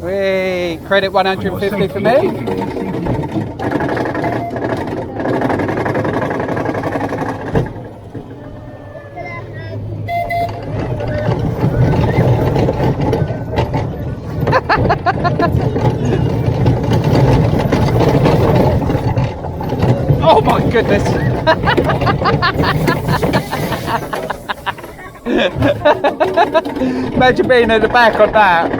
Whee! Credit 150 for me. Oh my goodness! Imagine being at the back on that.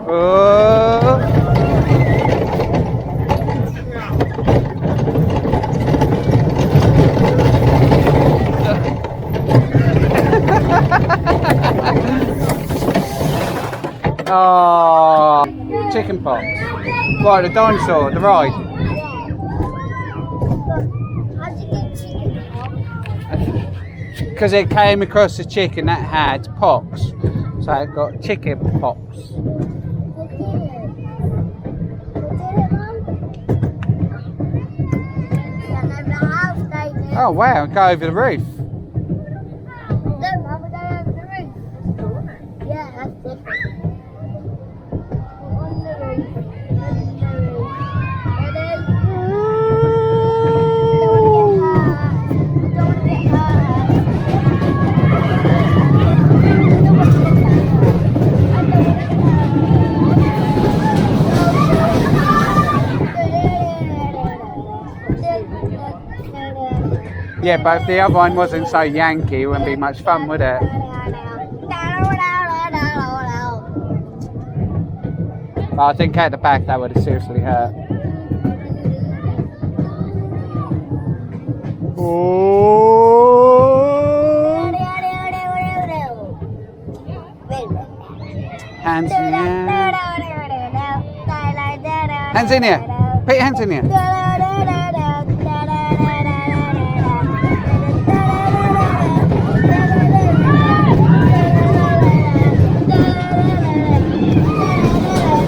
Oh. Oh, chicken pox. Right, the dinosaur, the ride. Because it came across a chicken that had pox, so it got chicken pox. Oh wow, go over the roof. Yeah, but if the other one wasn't so Yankee, it wouldn't be much fun, would it? But I think at the back that would have seriously hurt. Oh. Hands in the air. Hands in here. Put your hands in here.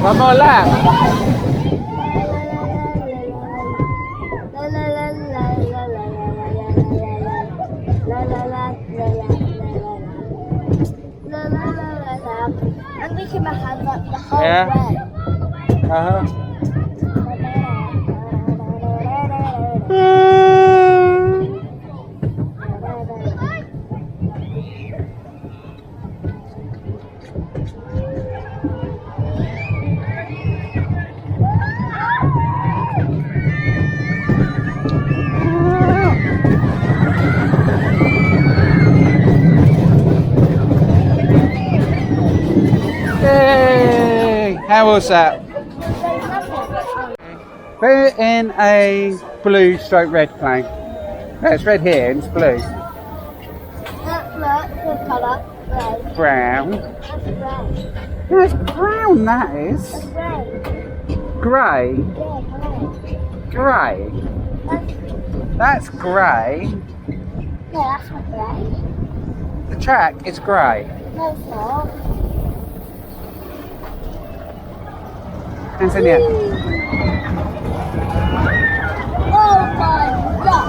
One more lap. I'm making my hands up the whole way. Uh-huh. Yay! How was that? Put it in a blue stroke red plane. No, it's red here and it's blue. That's the colour red. Brown. That's red. No, it's brown, that is. That's red. Grey. Yeah, Grey. That's grey. no, that's not red. The track is grey. No, it's not. Hands in here. Oh my god!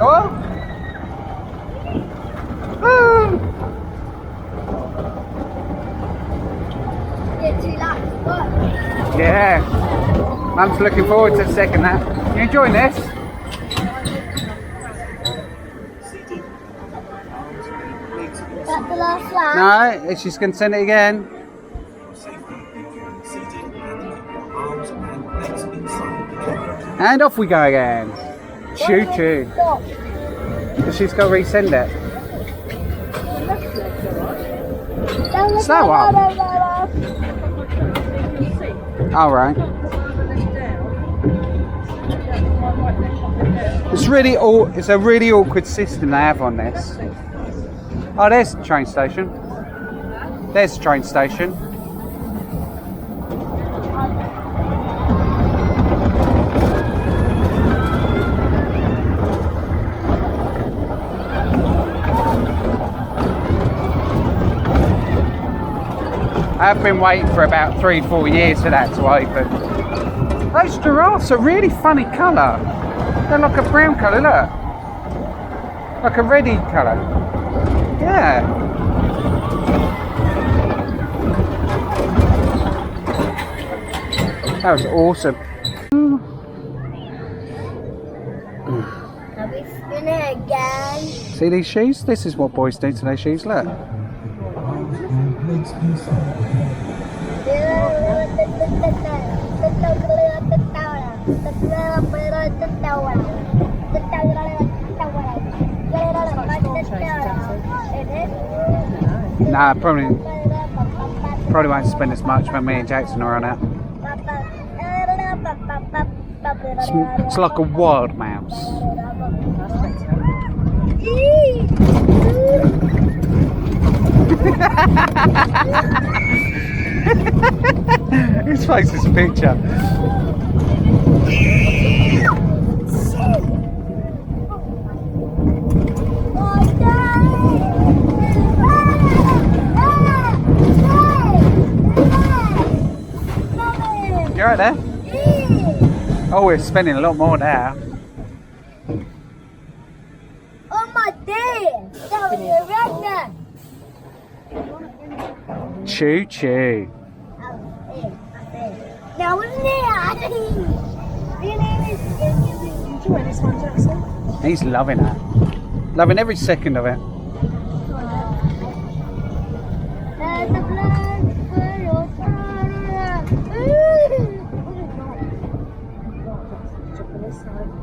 Oh! Yeah, 2 laps. What? Yeah. Mum's looking forward to the second lap. You enjoying this? That's the last lap. No, she's going to send it again. And off we go again. Choo choo. Stop. She's got to resend it. Don't Slow look up. at All right. It's a really awkward system they have on this. Oh, there's the train station. There's the train station. I've been waiting for about 3-4 years for that to open. Those giraffes are really funny colour. They're like a brown colour, look. Like a reddy colour. Yeah. That was awesome. Can we spin it again? See these shoes? This is what boys do to their shoes, look. Nah, probably won't spend as much when me and Jackson are on it. It's like a wild mouse. His face is a picture. You're right there. Oh, we're spending a lot more now. Oh my dear! That was a redneck. Choo choo. Now wasn't it? Enjoy this one, Jackson. He's loving it. Loving every second of it.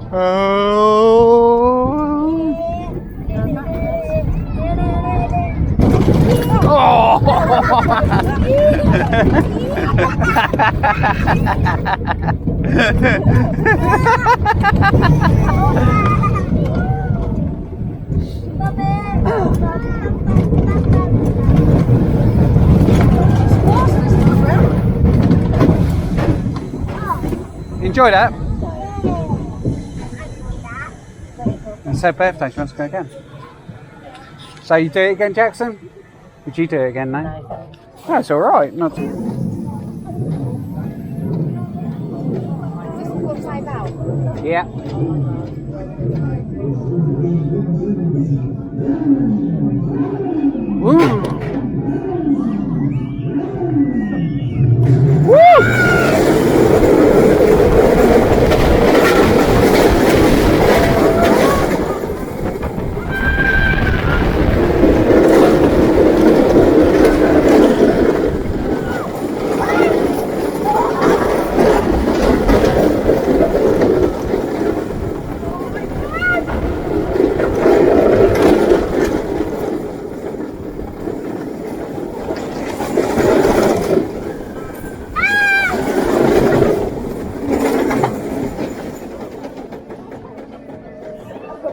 Oh! Enjoy that. It's her birthday, she wants to go again. So you do it again, Jackson? Would you do it again, no? No. Oh, it's alright. Not Is this what it's about? Yeah. Woo! Woo!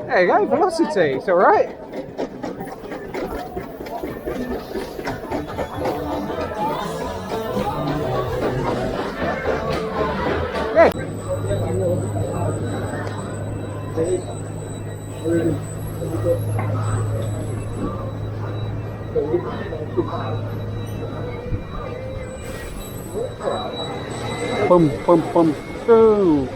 There you go, velocity, it's alright. Yeah. Boom, boom, boom, boom.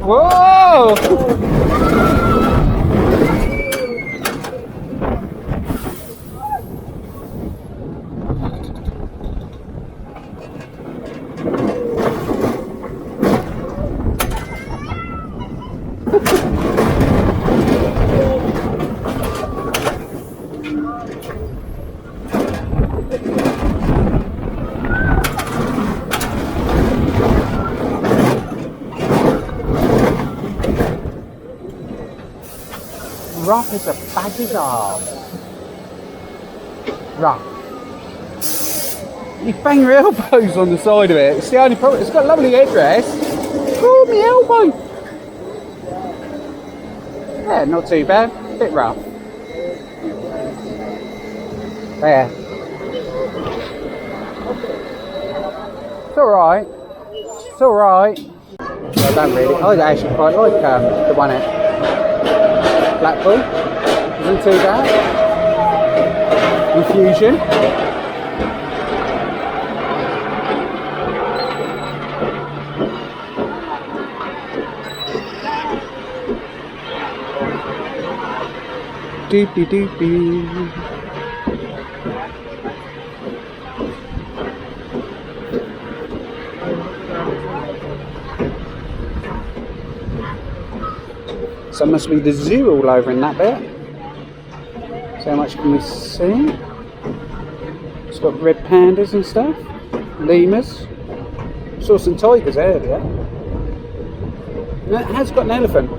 Whoa! Rock is a baggy's arm. Rock. You bang your elbows on the side of it. It's the only problem. It's got a lovely headrest. Oh, my elbow. Yeah, not too bad. Bit rough. There. It's alright. It's alright. I don't really. I actually quite like the one at Blackpool. Isn't too bad. Infusion. Doopy doopy. So it must be the zoo all over in that bit. So how much can we see? It's got red pandas and stuff. Lemurs. Saw some tigers earlier. And it has got an elephant.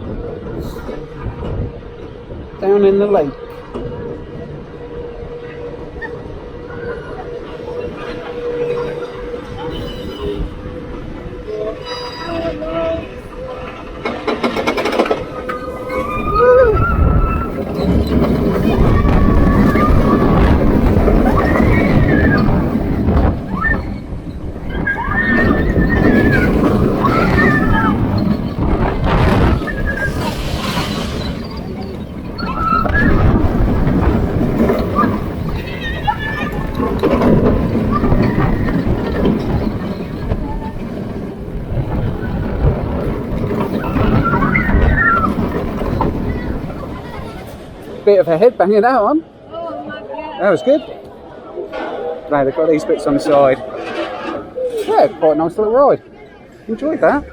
Down in the lake. Bit of a headbanger that one. That was good. Glad they've got these bits on the side. Yeah, quite a nice little ride. Enjoyed that.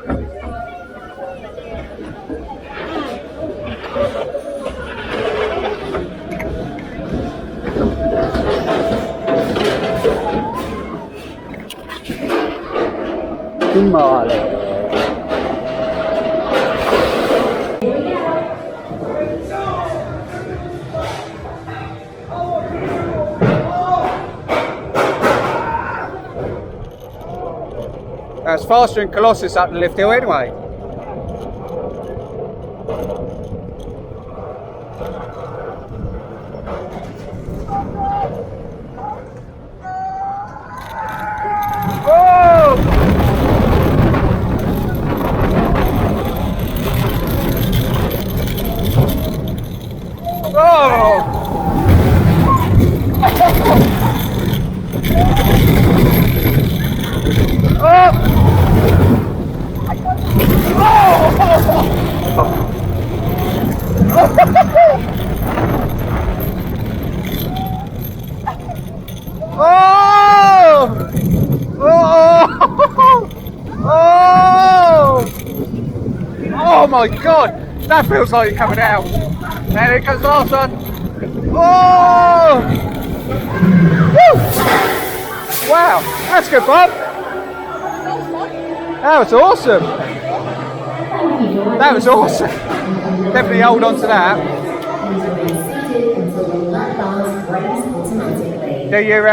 Marley. It's faster than Colossus up the lift hill anyway. Oh! Oh my god, that feels like you're coming out. There it comes the last one. Oh! Woo! Wow, that's good, Bob. That was awesome. That was awesome. Definitely hold on to that. Do your